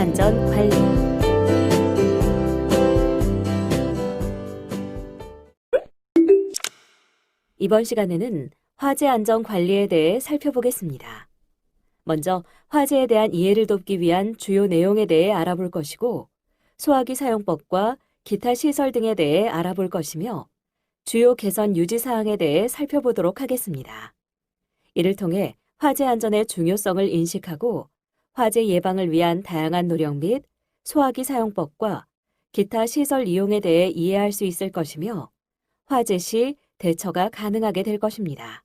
안전 관리. 이번 시간에는 화재 안전 관리에 대해 살펴보겠습니다. 먼저 화재에 대한 이해를 돕기 위한 주요 내용에 대해 알아볼 것이고, 소화기 사용법과 기타 시설 등에 대해 알아볼 것이며, 주요 개선 유지 사항에 대해 살펴보도록 하겠습니다. 이를 통해 화재 안전의 중요성을 인식하고 화재 예방을 위한 다양한 노력 및 소화기 사용법과 기타 시설 이용에 대해 이해할 수 있을 것이며, 화재 시 대처가 가능하게 될 것입니다.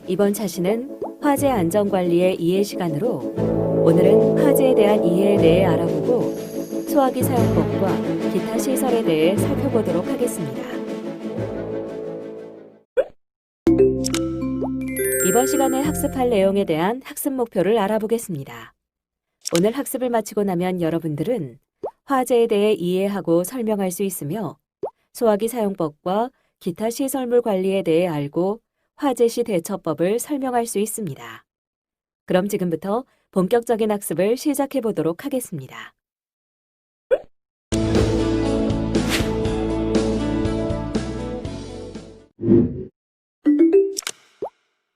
이번 차시는 화재 안전 관리의 이해 시간으로, 오늘은 화재에 대한 이해에 대해 알아보고 소화기 사용법과 기타 시설에 대해 살펴보도록 하겠습니다. 이번 시간에 학습할 내용에 대한 학습 목표를 알아보겠습니다. 오늘 학습을 마치고 나면 여러분들은 화재에 대해 이해하고 설명할 수 있으며, 소화기 사용법과 기타 시설물 관리에 대해 알고 화재 시 대처법을 설명할 수 있습니다. 그럼 지금부터 본격적인 학습을 시작해 보도록 하겠습니다.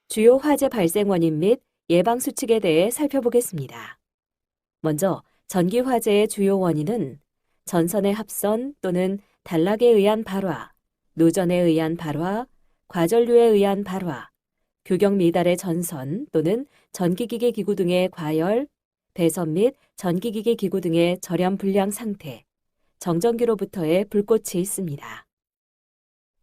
주요 화재 발생 원인 및 예방 수칙에 대해 살펴보겠습니다. 먼저 전기 화재의 주요 원인은 전선의 합선 또는 단락에 의한 발화, 노전에 의한 발화, 과전류에 의한 발화, 규격 미달의 전선 또는 전기기계 기구 등의 과열, 배선 및 전기기계 기구 등의 절연 불량 상태, 정전기로부터의 불꽃이 있습니다.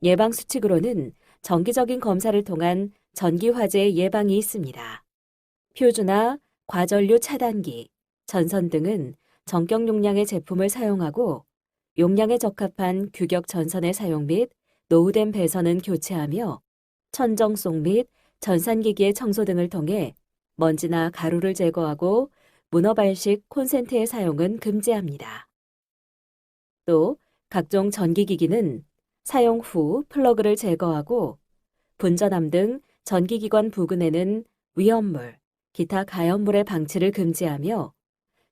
예방 수칙으로는 정기적인 검사를 통한 전기 화재 예방이 있습니다. 퓨즈나 과전류 차단기, 전선 등은 정격 용량의 제품을 사용하고 용량에 적합한 규격 전선의 사용 및 노후된 배선은 교체하며 천정송 및 전산기기의 청소 등을 통해 먼지나 가루를 제거하고 문어발식 콘센트의 사용은 금지합니다. 또 각종 전기기기는 사용 후 플러그를 제거하고 분전함 등 전기기관 부근에는 위험물, 기타 가연물의 방치를 금지하며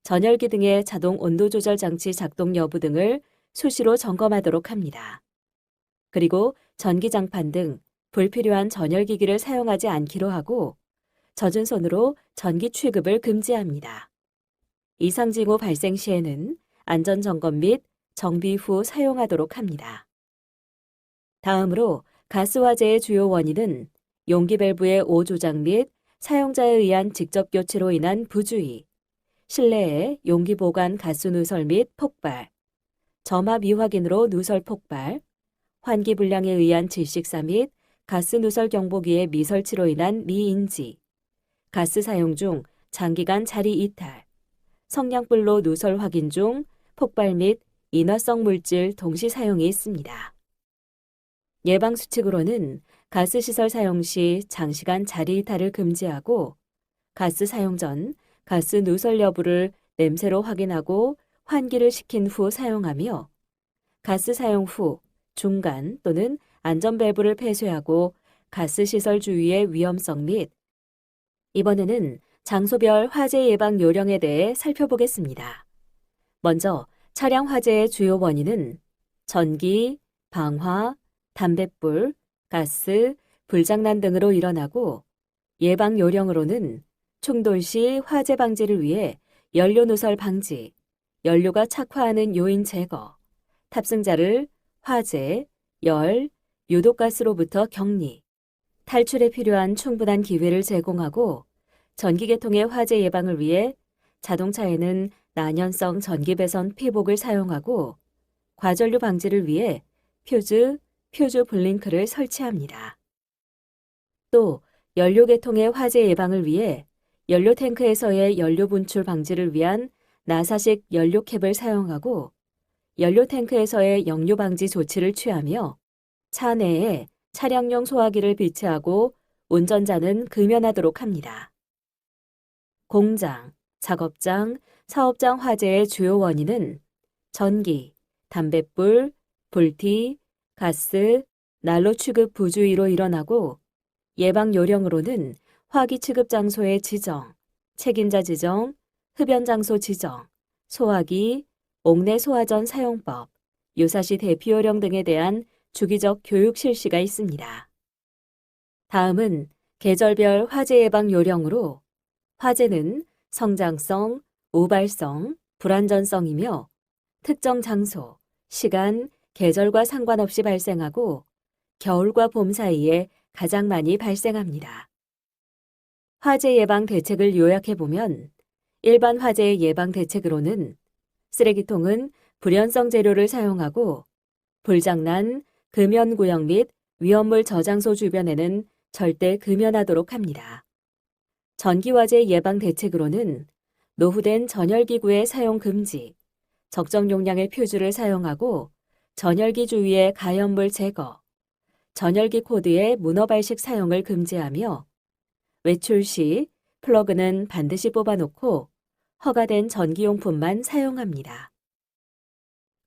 전열기 등의 자동 온도 조절 장치 작동 여부 등을 수시로 점검하도록 합니다. 그리고 전기장판 등 불필요한 전열기기를 사용하지 않기로 하고 젖은 손으로 전기 취급을 금지합니다. 이상 징후 발생 시에는 안전점검 및 정비 후 사용하도록 합니다. 다음으로 가스 화재의 주요 원인은 용기 밸브의 오조작 및 사용자에 의한 직접 교체로 인한 부주의, 실내의 용기 보관 가스 누설 및 폭발, 점화 미확인으로 누설 폭발, 환기 불량에 의한 질식사 및 가스 누설 경보기의 미설치로 인한 미인지, 가스 사용 중 장기간 자리 이탈, 성냥불로 누설 확인 중 폭발 및 인화성 물질 동시 사용이 있습니다. 예방 수칙으로는 가스 시설 사용 시 장시간 자리 이탈을 금지하고 가스 사용 전 가스 누설 여부를 냄새로 확인하고 환기를 시킨 후 사용하며 가스 사용 후 중간 또는 안전 밸브를 폐쇄하고 가스 시설 주위의 위험성 및 이번에는 장소별 화재 예방 요령에 대해 살펴보겠습니다. 먼저 차량 화재의 주요 원인은 전기, 방화, 담뱃불, 가스, 불장난 등으로 일어나고 예방 요령으로는 충돌 시 화재 방지를 위해 연료 누설 방지, 연료가 착화하는 요인 제거, 탑승자를 화재, 열, 유독가스로부터 격리, 탈출에 필요한 충분한 기회를 제공하고 전기계통의 화재 예방을 위해 자동차에는 난연성 전기배선 피복을 사용하고 과전류 방지를 위해 퓨즈 블링크를 설치합니다. 또 연료계통의 화재 예방을 위해 연료 탱크에서의 연료 분출 방지를 위한 나사식 연료 캡을 사용하고 연료 탱크에서의 역류 방지 조치를 취하며 차 내에 차량용 소화기를 비치하고 운전자는 금연하도록 합니다. 공장, 작업장, 사업장 화재의 주요 원인은 전기, 담뱃불, 불티, 가스, 난로 취급 부주의로 일어나고 예방 요령으로는 화기 취급 장소의 지정, 책임자 지정, 흡연 장소 지정, 소화기, 옥내 소화전 사용법, 유사시 대피 요령 등에 대한 주기적 교육 실시가 있습니다. 다음은 계절별 화재 예방 요령으로 화재는 성장성, 우발성, 불안전성이며 특정 장소, 시간, 계절과 상관없이 발생하고 겨울과 봄 사이에 가장 많이 발생합니다. 화재 예방 대책을 요약해보면 일반 화재 예방 대책으로는 쓰레기통은 불연성 재료를 사용하고 불장난, 금연 구역 및 위험물 저장소 주변에는 절대 금연하도록 합니다. 전기화재 예방 대책으로는 노후된 전열기구의 사용 금지, 적정 용량의 퓨즈를 사용하고 전열기 주위의 가연물 제거, 전열기 코드의 문어 발식 사용을 금지하며 외출 시 플러그는 반드시 뽑아놓고 허가된 전기용품만 사용합니다.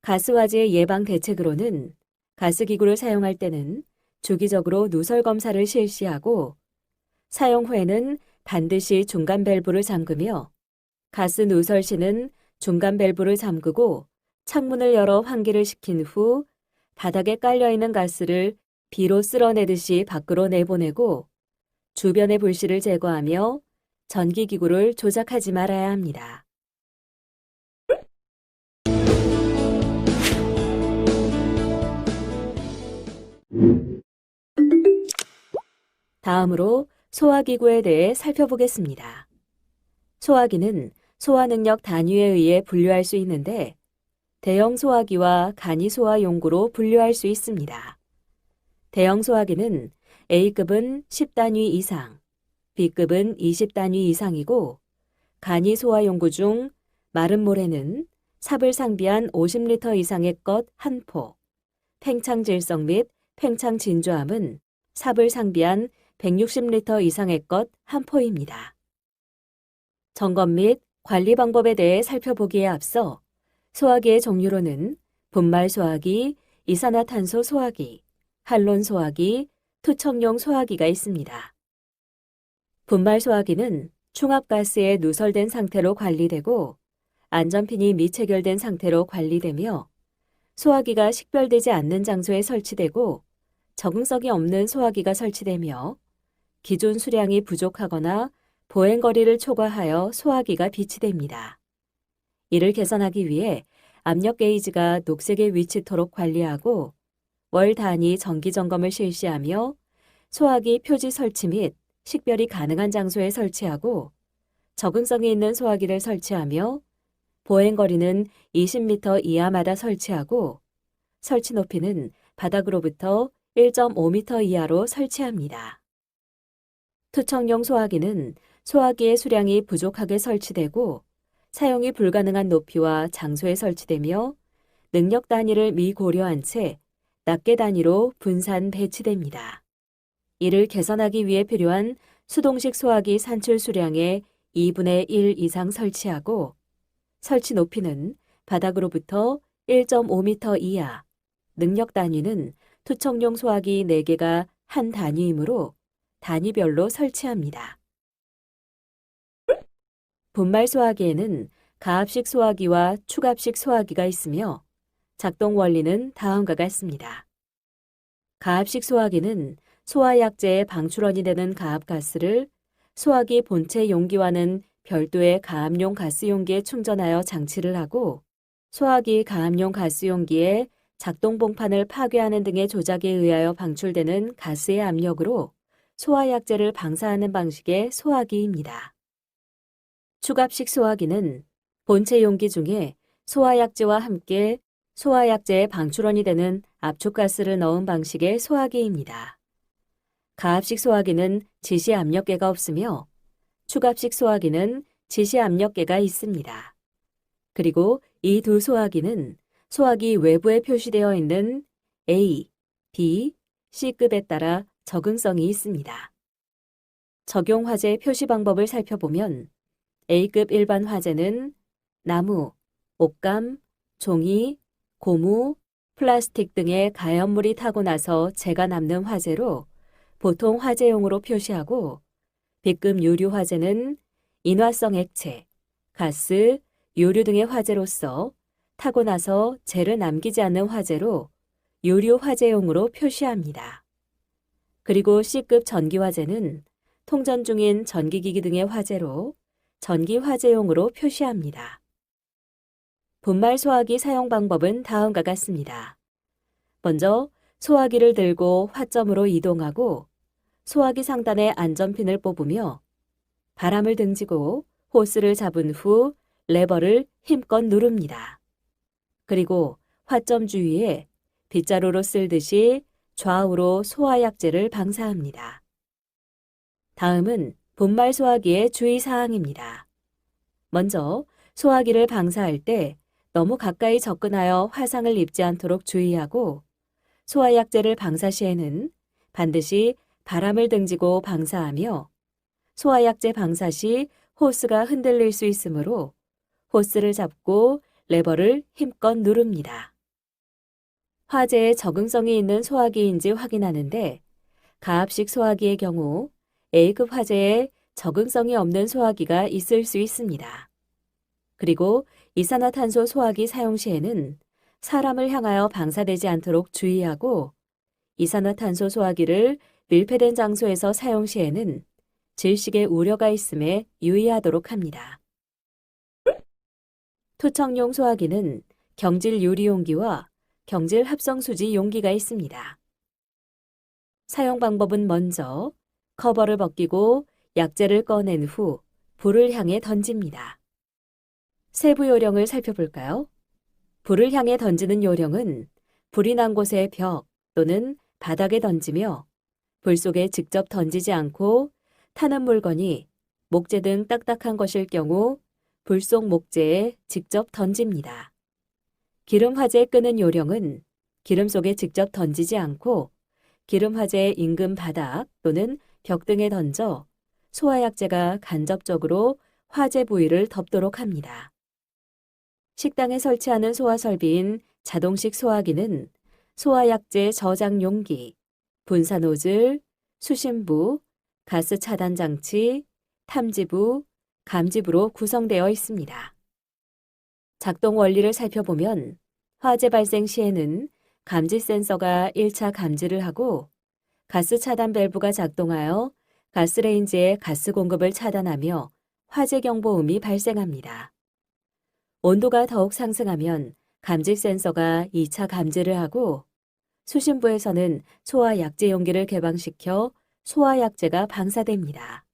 가스화재 예방 대책으로는 가스기구를 사용할 때는 주기적으로 누설 검사를 실시하고 사용 후에는 반드시 중간 밸브를 잠그며 가스 누설 시는 중간 밸브를 잠그고 창문을 열어 환기를 시킨 후 바닥에 깔려있는 가스를 비로 쓸어내듯이 밖으로 내보내고 주변의 불씨를 제거하며 전기기구를 조작하지 말아야 합니다. 다음으로 소화기구에 대해 살펴보겠습니다. 소화기는 소화능력 단위에 의해 분류할 수 있는데 대형 소화기와 간이 소화 용구로 분류할 수 있습니다. 대형 소화기는 A급은 10단위 이상, B급은 20단위 이상이고 간이 소화 용구 중 마른 모래는 삽을 상비한 50리터 이상의 것 한 포, 팽창 질성 및 팽창 진주함은 삽을 상비한 160리터 이상의 것 한 포입니다. 점검 및 관리 방법에 대해 살펴보기에 앞서 소화기의 종류로는 분말 소화기, 이산화탄소 소화기, 할론 소화기, 투척용 소화기가 있습니다. 분말 소화기는 충압가스에 누설된 상태로 관리되고 안전핀이 미체결된 상태로 관리되며 소화기가 식별되지 않는 장소에 설치되고 적응성이 없는 소화기가 설치되며 기존 수량이 부족하거나 보행거리를 초과하여 소화기가 비치됩니다. 이를 개선하기 위해 압력 게이지가 녹색에 위치토록 관리하고 월 단위 정기점검을 실시하며 소화기 표지 설치 및 식별이 가능한 장소에 설치하고 적응성이 있는 소화기를 설치하며 보행거리는 20m 이하마다 설치하고 설치 높이는 바닥으로부터 1.5m 이하로 설치합니다. 투척용 소화기는 소화기의 수량이 부족하게 설치되고 사용이 불가능한 높이와 장소에 설치되며 능력 단위를 미고려한 채 낱개 단위로 분산 배치됩니다. 이를 개선하기 위해 필요한 수동식 소화기 산출 수량의 2분의 1 이상 설치하고 설치 높이는 바닥으로부터 1.5m 이하, 능력 단위는 투척용 소화기 4개가 한 단위이므로 단위별로 설치합니다. 분말 소화기에는 가압식 소화기와 축압식 소화기가 있으며 작동 원리는 다음과 같습니다. 가압식 소화기는 소화약제의 방출원이 되는 가압가스를 소화기 본체 용기와는 별도의 가압용 가스 용기에 충전하여 장치를 하고 소화기 가압용 가스 용기에 작동 봉판을 파괴하는 등의 조작에 의하여 방출되는 가스의 압력으로 소화약제를 방사하는 방식의 소화기입니다. 축압식 소화기는 본체 용기 중에 소화약제와 함께 소화약제의 방출원이 되는 압축가스를 넣은 방식의 소화기입니다. 가압식 소화기는 지시 압력계가 없으며 축압식 소화기는 지시 압력계가 있습니다. 그리고 이 두 소화기는 소화기 외부에 표시되어 있는 A, B, C급에 따라 적응성이 있습니다. 적용 화재 표시 방법을 살펴보면 A급 일반 화재는 나무, 옷감, 종이, 고무, 플라스틱 등의 가연물이 타고 나서 재가 남는 화재로 보통 화재용으로 표시하고 B급 유류 화재는 인화성 액체, 가스, 요류 등의 화재로서 타고 나서 재를 남기지 않는 화재로 요류 화재용으로 표시합니다. 그리고 C급 전기 화재는 통전 중인 전기기기 등의 화재로 전기 화재용으로 표시합니다. 분말 소화기 사용 방법은 다음과 같습니다. 먼저 소화기를 들고 화점으로 이동하고 소화기 상단의 안전핀을 뽑으며 바람을 등지고 호스를 잡은 후 레버를 힘껏 누릅니다. 그리고 화점 주위에 빗자루로 쓸듯이 좌우로 소화약재를 방사합니다. 다음은 분말 소화기의 주의사항입니다. 먼저 소화기를 방사할 때 너무 가까이 접근하여 화상을 입지 않도록 주의하고 소화약재를 방사 시에는 반드시 바람을 등지고 방사하며 소화약재 방사 시 호스가 흔들릴 수 있으므로 호스를 잡고 레버를 힘껏 누릅니다. 화재에 적응성이 있는 소화기인지 확인하는데 가압식 소화기의 경우 A급 화재에 적응성이 없는 소화기가 있을 수 있습니다. 그리고 이산화탄소 소화기 사용 시에는 사람을 향하여 방사되지 않도록 주의하고 이산화탄소 소화기를 밀폐된 장소에서 사용 시에는 질식의 우려가 있음에 유의하도록 합니다. 투척용 소화기는 경질 유리 용기와 경질 합성수지 용기가 있습니다. 사용 방법은 먼저 커버를 벗기고 약재를 꺼낸 후 불을 향해 던집니다. 세부 요령을 살펴볼까요? 불을 향해 던지는 요령은 불이 난 곳의 벽 또는 바닥에 던지며 불 속에 직접 던지지 않고 타는 물건이 목재 등 딱딱한 것일 경우 불 속 목재에 직접 던집니다. 기름 화재 끄는 요령은 기름 속에 직접 던지지 않고 기름 화재 인근 바닥 또는 벽 등에 던져 소화약재가 간접적으로 화재 부위를 덮도록 합니다. 식당에 설치하는 소화 설비인 자동식 소화기는 소화약재 저장 용기, 분사 노즐, 수신부, 가스 차단 장치, 탐지부, 감지부로 구성되어 있습니다. 작동 원리를 살펴보면 화재 발생 시에는 감지 센서가 1차 감지를 하고 가스 차단 밸브가 작동하여 가스레인지의 가스 공급을 차단하며 화재 경보음이 발생합니다. 온도가 더욱 상승하면 감지 센서가 2차 감지를 하고 수신부에서는 소화약재 용기를 개방시켜 소화약재가 방사됩니다.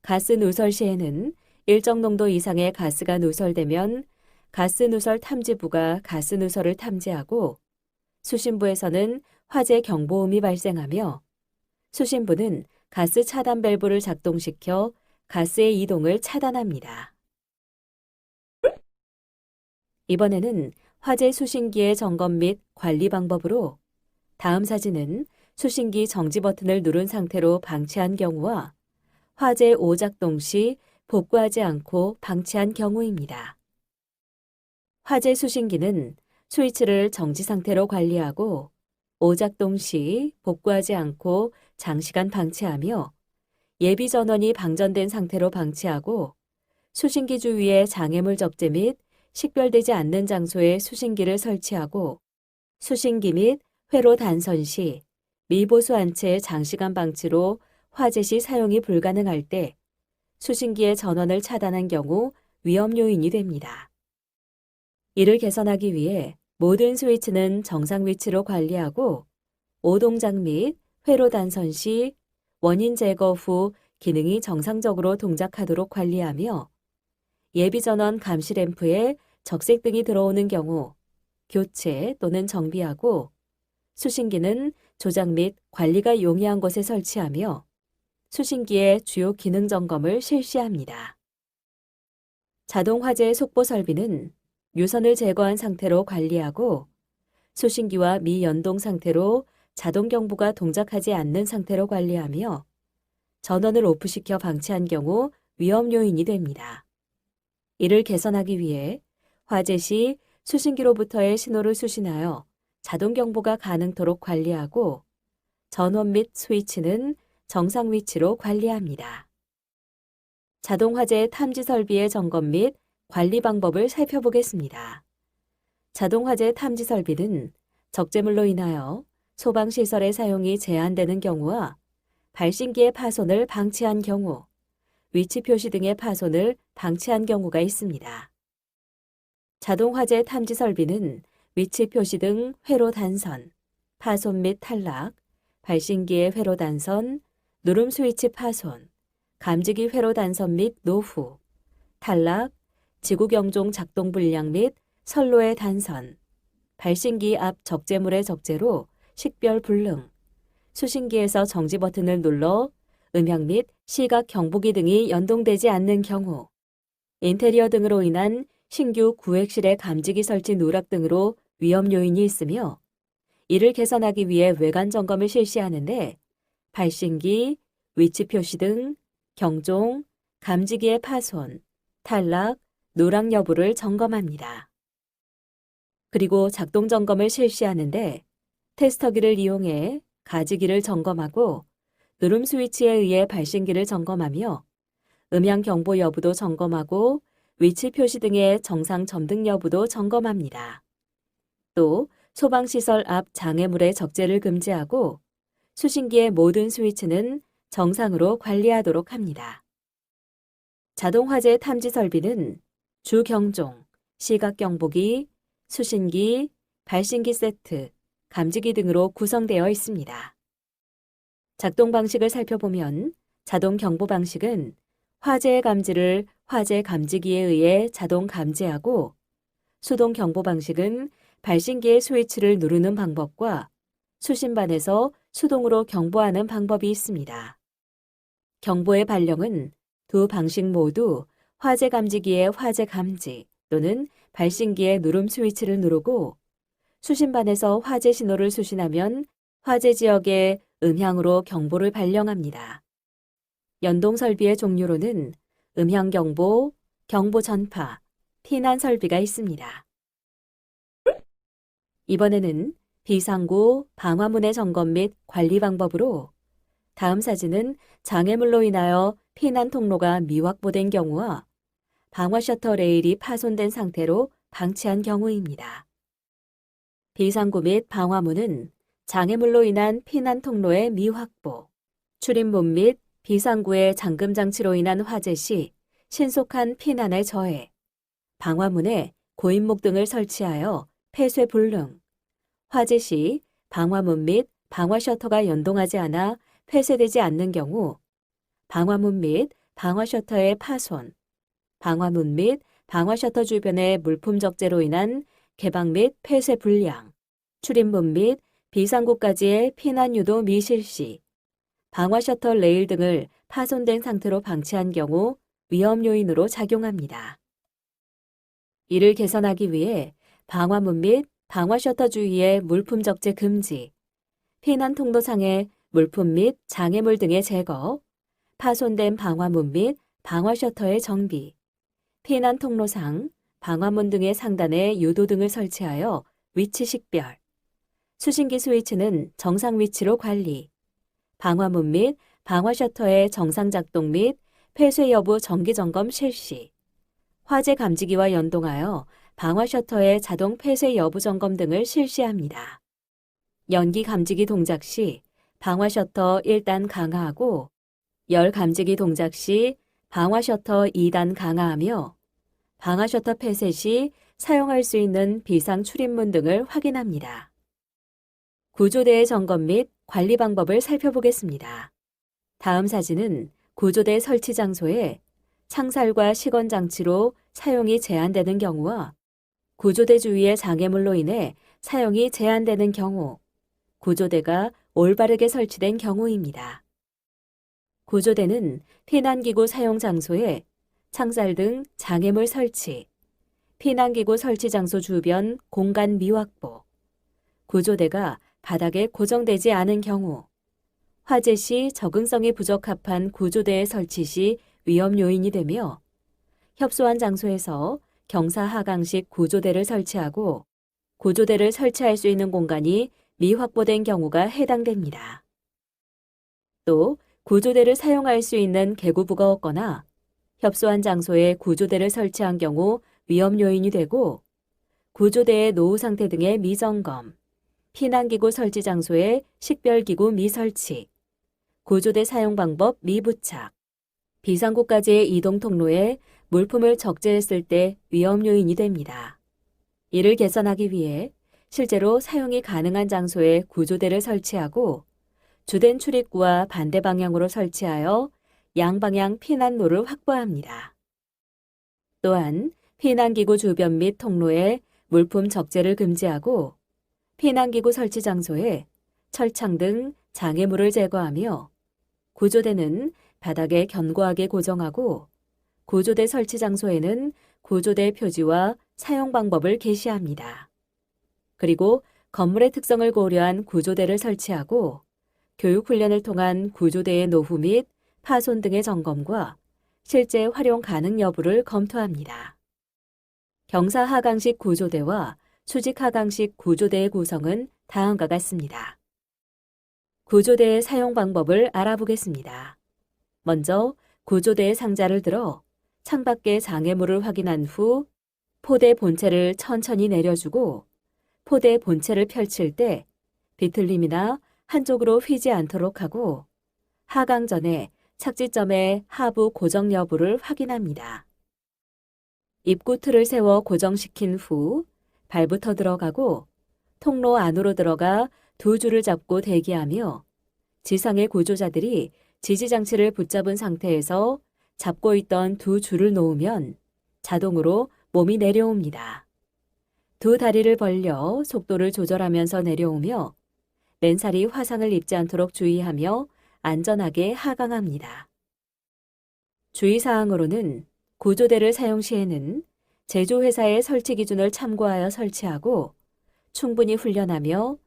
가스 누설 시에는 일정 농도 이상의 가스가 누설되면 가스 누설 탐지부가 가스 누설을 탐지하고 수신부에서는 화재 경보음이 발생하며 수신부는 가스 차단 밸브를 작동시켜 가스의 이동을 차단합니다. 이번에는 화재 수신기의 점검 및 관리 방법으로 다음 사진은 수신기 정지 버튼을 누른 상태로 방치한 경우와 화재 오작동 시 복구하지 않고 방치한 경우입니다. 화재 수신기는 스위치를 정지 상태로 관리하고 오작동 시 복구하지 않고 장시간 방치하며 예비 전원이 방전된 상태로 방치하고 수신기 주위에 장애물 접재 및 식별되지 않는 장소에 수신기를 설치하고 수신기 및 회로 단선 시 미보수한 채 장시간 방치로 화재 시 사용이 불가능할 때 수신기의 전원을 차단한 경우 위험 요인이 됩니다. 이를 개선하기 위해 모든 스위치는 정상 위치로 관리하고 오동작 및 회로 단선 시 원인 제거 후 기능이 정상적으로 동작하도록 관리하며 예비전원 감시 램프에 적색등이 들어오는 경우 교체 또는 정비하고 수신기는 조작 및 관리가 용이한 곳에 설치하며 수신기의 주요 기능 점검을 실시합니다. 자동 화재 속보 설비는 유선을 제거한 상태로 관리하고 수신기와 미연동 상태로 자동 경보가 동작하지 않는 상태로 관리하며 전원을 오프시켜 방치한 경우 위험 요인이 됩니다. 이를 개선하기 위해 화재 시 수신기로부터의 신호를 수신하여 자동 경보가 가능토록 관리하고 전원 및 스위치는 정상 위치로 관리합니다. 자동화재 탐지 설비의 점검 및 관리 방법을 살펴보겠습니다. 자동화재 탐지 설비는 적재물로 인하여 소방시설의 사용이 제한되는 경우와 발신기의 파손을 방치한 경우, 위치 표시 등의 파손을 방치한 경우가 있습니다. 자동화재 탐지 설비는 위치 표시 등 회로 단선, 파손 및 탈락, 발신기의 회로 단선, 누름 스위치 파손, 감지기 회로 단선 및 노후, 탈락, 지구 경종 작동 불량 및 선로의 단선, 발신기 앞 적재물의 적재로 식별 불능, 수신기에서 정지 버튼을 눌러 음향 및 시각 경보기 등이 연동되지 않는 경우, 인테리어 등으로 인한 신규 구획실의 감지기 설치 누락 등으로 위험 요인이 있으며 이를 개선하기 위해 외관 점검을 실시하는데 발신기, 위치 표시 등 경종, 감지기의 파손, 탈락, 누락 여부를 점검합니다. 그리고 작동 점검을 실시하는데 테스터기를 이용해 가지기를 점검하고 누름 스위치에 의해 발신기를 점검하며 음향 경보 여부도 점검하고 위치 표시 등의 정상 점등 여부도 점검합니다. 또 소방시설 앞 장애물의 적재를 금지하고 수신기의 모든 스위치는 정상으로 관리하도록 합니다. 자동화재 탐지 설비는 주경종, 시각경보기, 수신기, 발신기 세트, 감지기 등으로 구성되어 있습니다. 작동 방식을 살펴보면 자동 경보 방식은 화재의 감지를 화재 감지기에 의해 자동 감지하고 수동 경보 방식은 발신기의 스위치를 누르는 방법과 수신반에서 수동으로 경보하는 방법이 있습니다. 경보의 발령은 두 방식 모두 화재 감지기의 화재 감지 또는 발신기의 누름 스위치를 누르고 수신반에서 화재 신호를 수신하면 화재 지역의 음향으로 경보를 발령합니다. 연동 설비의 종류로는 음향 경보, 경보 전파, 피난 설비가 있습니다. 이번에는 비상구, 방화문의 점검 및 관리 방법으로 다음 사진은 장애물로 인하여 피난 통로가 미확보된 경우와 방화 셔터 레일이 파손된 상태로 방치한 경우입니다. 비상구 및 방화문은 장애물로 인한 피난 통로의 미확보, 출입문 및 비상구의 잠금 장치로 인한 화재 시 신속한 피난의 저해, 방화문에 고인목 등을 설치하여 폐쇄 불능, 화재 시 방화문 및 방화 셔터가 연동하지 않아 폐쇄되지 않는 경우, 방화문 및 방화 셔터의 파손, 방화문 및 방화 셔터 주변의 물품 적재로 인한 개방 및 폐쇄 불량, 출입문 및 비상구까지의 피난 유도 미실시, 방화 셔터 레일 등을 파손된 상태로 방치한 경우 위험 요인으로 작용합니다. 이를 개선하기 위해 방화문 및 방화 셔터 주위의 물품 적재 금지, 피난 통로상의 물품 및 장애물 등의 제거, 파손된 방화문 및 방화 셔터의 정비, 피난 통로상, 방화문 등의 상단에 유도 등을 설치하여 위치 식별, 수신기 스위치는 정상 위치로 관리, 방화문 및 방화 셔터의 정상 작동 및 폐쇄 여부 정기 점검 실시, 화재 감지기와 연동하여 방화 셔터의 자동 폐쇄 여부 점검 등을 실시합니다. 연기 감지기 동작 시 방화 셔터 1단 강화하고 열 감지기 동작 시 방화 셔터 2단 강화하며 방화 셔터 폐쇄 시 사용할 수 있는 비상 출입문 등을 확인합니다. 구조대의 점검 및 관리 방법을 살펴보겠습니다. 다음 사진은 구조대 설치 장소에 창살과 시건 장치로 사용이 제한되는 경우와 구조대 주위의 장애물로 인해 사용이 제한되는 경우, 구조대가 올바르게 설치된 경우입니다. 구조대는 피난기구 사용 장소에 창살 등 장애물 설치, 피난기구 설치 장소 주변 공간 미확보, 구조대가 바닥에 고정되지 않은 경우, 화재 시 적응성이 부적합한 구조대의 설치 시 위험 요인이 되며 협소한 장소에서 경사 하강식 구조대를 설치하고 구조대를 설치할 수 있는 공간이 미확보된 경우가 해당됩니다. 또 구조대를 사용할 수 있는 계구부가 없거나 협소한 장소에 구조대를 설치한 경우 위험 요인이 되고 구조대의 노후 상태 등의 미점검, 피난기구 설치 장소에 식별기구 미설치, 구조대 사용 방법 미부착, 비상구까지의 이동 통로에 물품을 적재했을 때 위험 요인이 됩니다. 이를 개선하기 위해 실제로 사용이 가능한 장소에 구조대를 설치하고 주된 출입구와 반대 방향으로 설치하여 양방향 피난로를 확보합니다. 또한 피난기구 주변 및 통로에 물품 적재를 금지하고 피난기구 설치 장소에 철창 등 장애물을 제거하며 구조대는 바닥에 견고하게 고정하고 구조대 설치 장소에는 구조대 표지와 사용 방법을 게시합니다. 그리고 건물의 특성을 고려한 구조대를 설치하고 교육훈련을 통한 구조대의 노후 및 파손 등의 점검과 실제 활용 가능 여부를 검토합니다. 경사 하강식 구조대와 수직 하강식 구조대의 구성은 다음과 같습니다. 구조대의 사용 방법을 알아보겠습니다. 먼저 구조대의 상자를 들어 창밖의 장애물을 확인한 후 포대 본체를 천천히 내려주고 포대 본체를 펼칠 때 비틀림이나 한쪽으로 휘지 않도록 하고 하강 전에 착지점의 하부 고정 여부를 확인합니다. 입구 틀을 세워 고정시킨 후 발부터 들어가고 통로 안으로 들어가 두 줄을 잡고 대기하며 지상의 구조자들이 지지장치를 붙잡은 상태에서 잡고 있던 두 줄을 놓으면 자동으로 몸이 내려옵니다. 두 다리를 벌려 속도를 조절하면서 내려오며 맨살이 화상을 입지 않도록 주의하며 안전하게 하강합니다. 주의사항으로는 구조대를 사용 시에는 제조회사의 설치 기준을 참고하여 설치하고 충분히 훈련하며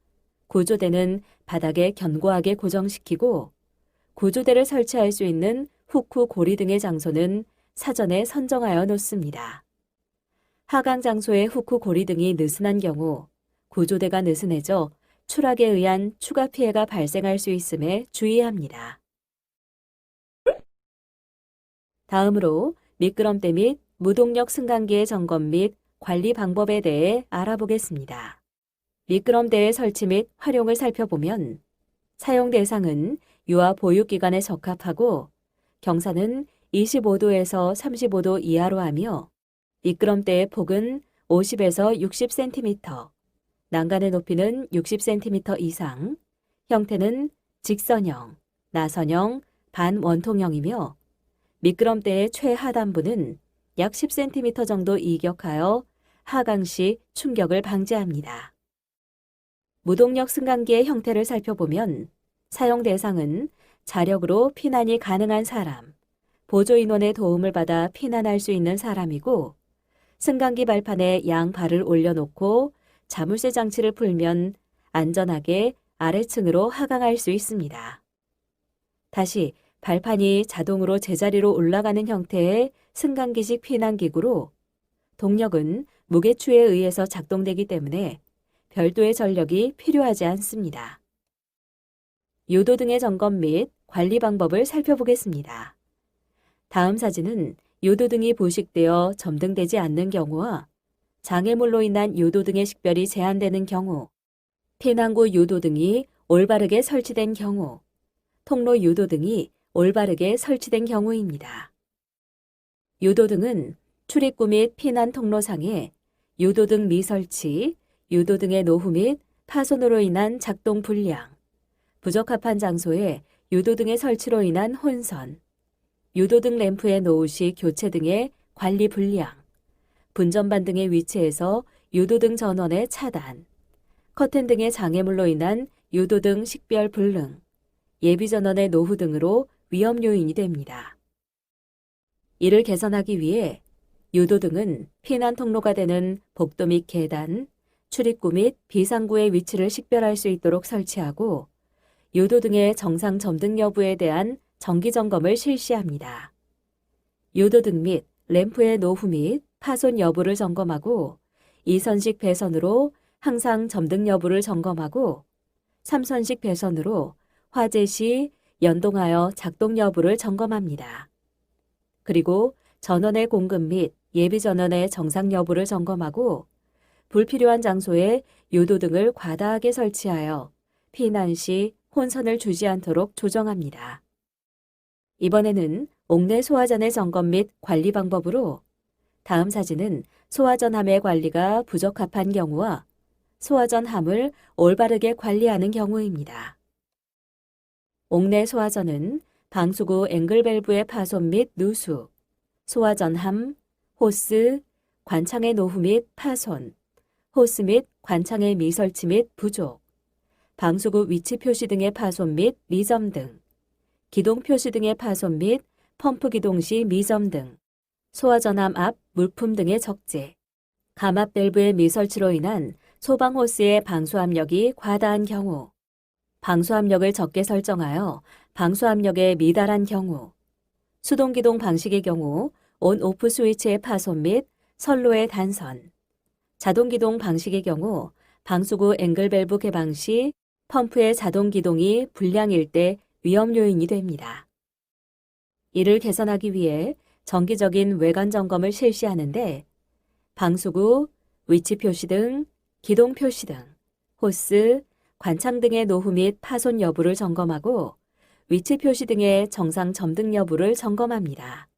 구조대는 바닥에 견고하게 고정시키고 구조대를 설치할 수 있는 후크 고리 등의 장소는 사전에 선정하여 놓습니다. 하강 장소의 후크 고리 등이 느슨한 경우 구조대가 느슨해져 추락에 의한 추가 피해가 발생할 수 있음에 주의합니다. 다음으로 미끄럼대 및 무동력 승강기의 점검 및 관리 방법에 대해 알아보겠습니다. 미끄럼대의 설치 및 활용을 살펴보면 사용 대상은 유아 보육기관에 적합하고 경사는 25도에서 35도 이하로 하며 미끄럼대의 폭은 50에서 60cm, 난간의 높이는 60cm 이상, 형태는 직선형, 나선형, 반원통형이며 미끄럼대의 최하단부는 약 10cm 정도 이격하여 하강 시 충격을 방지합니다. 무동력 승강기의 형태를 살펴보면 사용 대상은 자력으로 피난이 가능한 사람, 보조인원의 도움을 받아 피난할 수 있는 사람이고 승강기 발판에 양 발을 올려놓고 자물쇠 장치를 풀면 안전하게 아래층으로 하강할 수 있습니다. 다시 발판이 자동으로 제자리로 올라가는 형태의 승강기식 피난기구로 동력은 무게추에 의해서 작동되기 때문에 별도의 전력이 필요하지 않습니다. 유도 등의 점검 및 관리 방법을 살펴보겠습니다. 다음 사진은 유도등이 부식되어 점등되지 않는 경우와 장애물로 인한 유도등의 식별이 제한되는 경우, 피난구 유도등이 올바르게 설치된 경우, 통로 유도등이 올바르게 설치된 경우입니다. 유도등은 출입구 및 피난 통로상에 유도등 미설치, 유도등의 노후 및 파손으로 인한 작동 불량, 부적합한 장소에 유도등의 설치로 인한 혼선, 유도등 램프의 노후 시 교체 등의 관리 불량, 분전반 등의 위치에서 유도등 전원의 차단, 커튼 등의 장애물로 인한 유도등 식별 불능, 예비전원의 노후 등으로 위험 요인이 됩니다. 이를 개선하기 위해 유도등은 피난 통로가 되는 복도 및 계단, 출입구 및 비상구의 위치를 식별할 수 있도록 설치하고 유도등의 정상 점등 여부에 대한 정기 점검을 실시합니다. 유도등 및 램프의 노후 및 파손 여부를 점검하고 2선식 배선으로 항상 점등 여부를 점검하고 3선식 배선으로 화재 시 연동하여 작동 여부를 점검합니다. 그리고 전원의 공급 및 예비 전원의 정상 여부를 점검하고 불필요한 장소에 요도 등을 과다하게 설치하여 피난 시 혼선을 주지 않도록 조정합니다. 이번에는 옥내 소화전의 점검 및 관리 방법으로 다음 사진은 소화전함의 관리가 부적합한 경우와 소화전함을 올바르게 관리하는 경우입니다. 옥내 소화전은 방수구 앵글 밸브의 파손 및 누수, 소화전함, 호스, 관창의 노후 및 파손, 호스 및 관창의 미설치 및 부족, 방수구 위치 표시 등의 파손 및 미점 등, 기동 표시 등의 파손 및 펌프 기동 시 미점 등, 소화전함 앞 물품 등의 적재, 감압 밸브의 미설치로 인한 소방 호스의 방수 압력이 과다한 경우, 방수 압력을 적게 설정하여 방수 압력에 미달한 경우, 수동 기동 방식의 경우 온-오프 스위치의 파손 및 선로의 단선, 자동 기동 방식의 경우 방수구 앵글 밸브 개방 시 펌프의 자동 기동이 불량일 때 위험 요인이 됩니다. 이를 개선하기 위해 정기적인 외관 점검을 실시하는데 방수구, 위치 표시 등, 기동 표시 등, 호스, 관창 등의 노후 및 파손 여부를 점검하고 위치 표시 등의 정상 점등 여부를 점검합니다.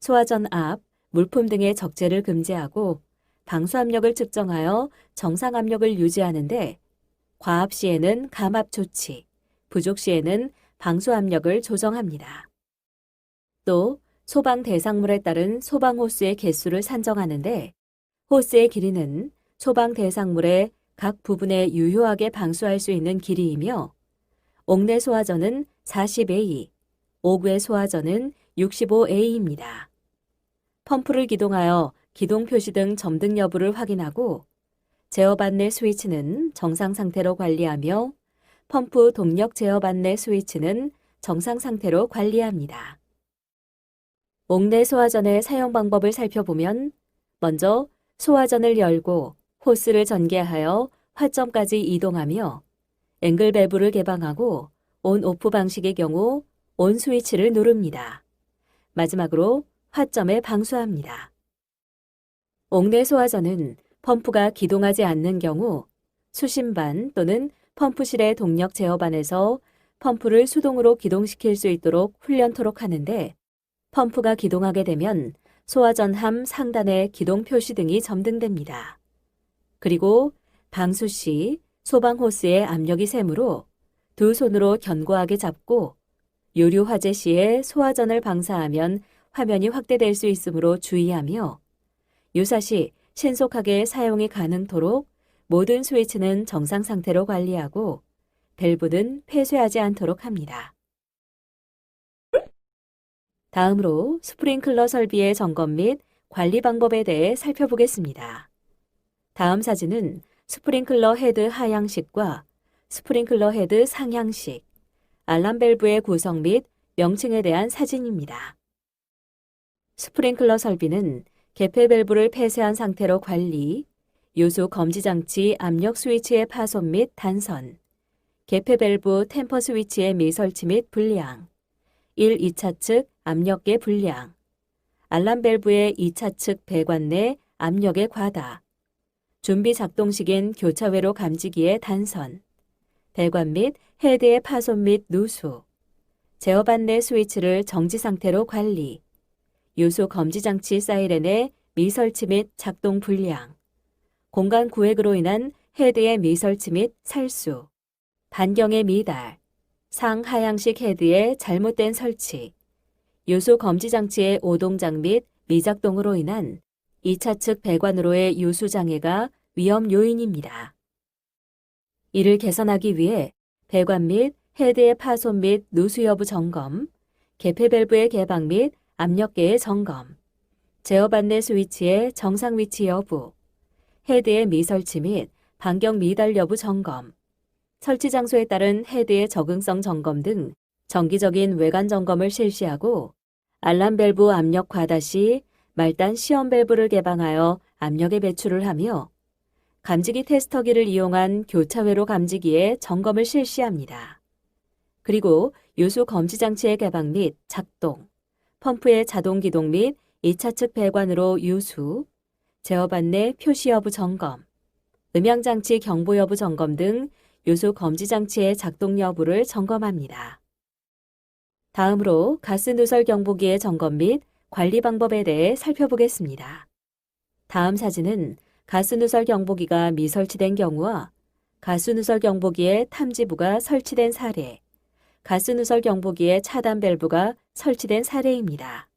소화전 앞, 물품 등의 적재를 금지하고 방수 압력을 측정하여 정상 압력을 유지하는데 과압 시에는 감압 조치, 부족 시에는 방수 압력을 조정합니다. 또 소방 대상물에 따른 소방 호스의 개수를 산정하는데 호스의 길이는 소방 대상물의 각 부분에 유효하게 방수할 수 있는 길이이며 옥내 소화전은 40A, 옥외 소화전은 65A입니다. 펌프를 기동하여 기동 표시 등 점등 여부를 확인하고 제어 반내 스위치는 정상 상태로 관리하며 펌프 동력 제어 반내 스위치는 정상 상태로 관리합니다. 옥내 소화전의 사용 방법을 살펴보면 먼저 소화전을 열고 호스를 전개하여 화점까지 이동하며 앵글 밸브를 개방하고 온-오프 방식의 경우 온 스위치를 누릅니다. 마지막으로 화점에 방수합니다. 옥내 소화전은 펌프가 기동하지 않는 경우 수신반 또는 펌프실의 동력 제어반에서 펌프를 수동으로 기동시킬 수 있도록 훈련토록 하는데 펌프가 기동하게 되면 소화전함 상단의 기동 표시 등이 점등됩니다. 그리고 방수 시 소방 호스의 압력이 세므로 두 손으로 견고하게 잡고 요류 화재 시에 소화전을 방사하면 화면이 확대될 수 있으므로 주의하며 유사시 신속하게 사용이 가능토록 모든 스위치는 정상 상태로 관리하고 밸브는 폐쇄하지 않도록 합니다. 다음으로 스프링클러 설비의 점검 및 관리 방법에 대해 살펴보겠습니다. 다음 사진은 스프링클러 헤드 하향식과 스프링클러 헤드 상향식, 알람 밸브의 구성 및 명칭에 대한 사진입니다. 스프링클러 설비는 개폐 밸브를 폐쇄한 상태로 관리, 요소 검지 장치 압력 스위치의 파손 및 단선, 개폐 밸브 템퍼 스위치의 미설치 및 불량, 1, 2차 측 압력계 불량, 알람 밸브의 2차 측 배관 내 압력의 과다, 준비 작동 시긴 교차회로 감지기의 단선, 배관 및 헤드의 파손 및 누수, 제어 반내 스위치를 정지 상태로 관리, 요소 검지 장치 사이렌의 미설치 및 작동 불량, 공간 구획으로 인한 헤드의 미설치 및 살수, 반경의 미달, 상하향식 헤드의 잘못된 설치, 요소 검지 장치의 오동작 및 미작동으로 인한 2차 측 배관으로의 요수 장애가 위험 요인입니다. 이를 개선하기 위해 배관 및 헤드의 파손 및 누수 여부 점검, 개폐 밸브의 개방 및 압력계의 점검, 제어 반내 스위치의 정상 위치 여부, 헤드의 미설치 및 반경 미달 여부 점검, 설치 장소에 따른 헤드의 적응성 점검 등 정기적인 외관 점검을 실시하고 알람 밸브 압력 과다 시 말단 시험 밸브를 개방하여 압력의 배출을 하며 감지기 테스터기를 이용한 교차회로 감지기에 점검을 실시합니다. 그리고 요소 검지 장치의 개방 및 작동, 펌프의 자동 기동 및 2차 측 배관으로 유수, 제어 안내 표시 여부 점검, 음향장치 경보 여부 점검 등 요소 검지 장치의 작동 여부를 점검합니다. 다음으로 가스 누설 경보기의 점검 및 관리 방법에 대해 살펴보겠습니다. 다음 사진은 가스 누설 경보기가 미설치된 경우와 가스 누설 경보기에 탐지부가 설치된 사례, 가스 누설 경보기에 차단 밸브가 설치된 사례입니다.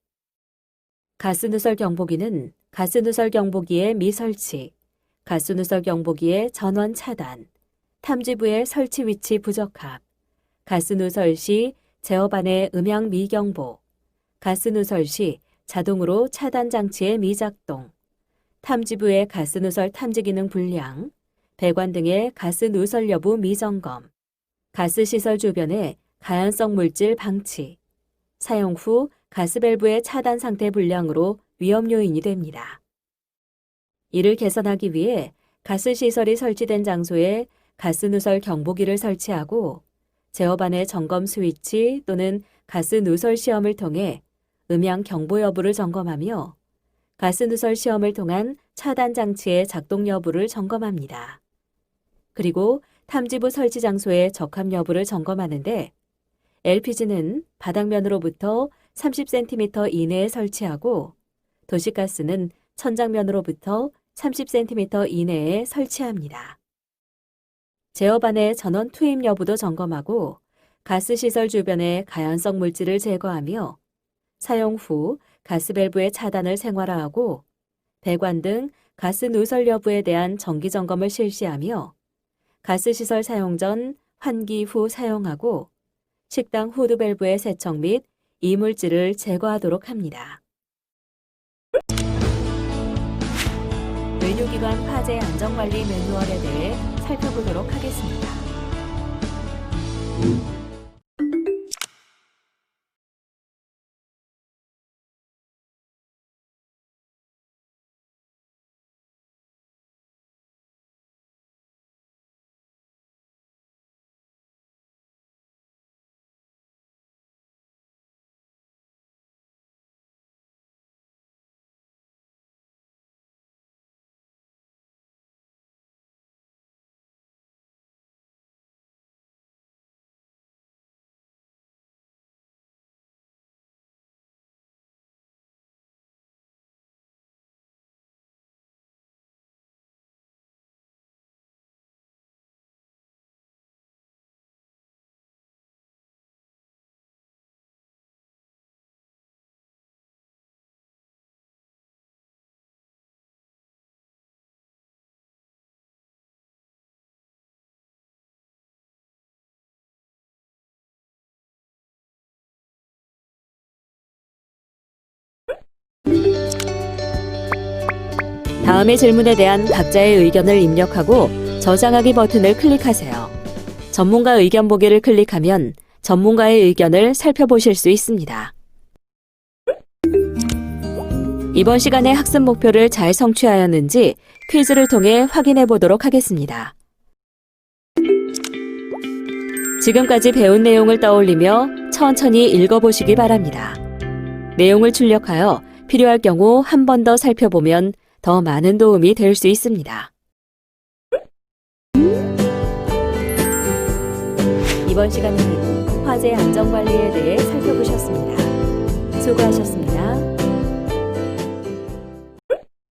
가스 누설 경보기는 가스 누설 경보기의 미설치, 가스 누설 경보기의 전원 차단, 탐지부의 설치 위치 부적합, 가스 누설 시 제어반의 음향 미경보, 가스 누설 시 자동으로 차단 장치의 미작동, 탐지부의 가스 누설 탐지 기능 불량, 배관 등의 가스 누설 여부 미점검, 가스 시설 주변의 가연성 물질 방치, 사용 후 가스 밸브의 차단 상태 불량으로 위험 요인이 됩니다. 이를 개선하기 위해 가스 시설이 설치된 장소에 가스 누설 경보기를 설치하고 제어반의 점검 스위치 또는 가스 누설 시험을 통해 음향 경보 여부를 점검하며 가스 누설 시험을 통한 차단 장치의 작동 여부를 점검합니다. 그리고 탐지부 설치 장소의 적합 여부를 점검하는데 LPG는 바닥면으로부터 30cm 이내에 설치하고 도시가스는 천장면으로부터 30cm 이내에 설치합니다. 제어반의 전원 투입 여부도 점검하고 가스시설 주변의 가연성 물질을 제거하며 사용 후 가스 밸브의 차단을 생활화하고 배관 등 가스 누설 여부에 대한 정기 점검을 실시하며 가스시설 사용 전 환기 후 사용하고 식당 후드 밸브의 세척 및 이물질을 제거하도록 합니다. 의료기관 화재 안전관리 매뉴얼에 대해 살펴보도록 하겠습니다. 다음의 질문에 대한 각자의 의견을 입력하고 저장하기 버튼을 클릭하세요. 전문가 의견 보기를 클릭하면 전문가의 의견을 살펴보실 수 있습니다. 이번 시간의 학습 목표를 잘 성취하였는지 퀴즈를 통해 확인해 보도록 하겠습니다. 지금까지 배운 내용을 떠올리며 천천히 읽어보시기 바랍니다. 내용을 출력하여 필요할 경우 한 번 더 살펴보면 더 많은 도움이 될 수 있습니다. 이번 시간에는 화재 안전관리에 대해 살펴보셨습니다. 수고하셨습니다.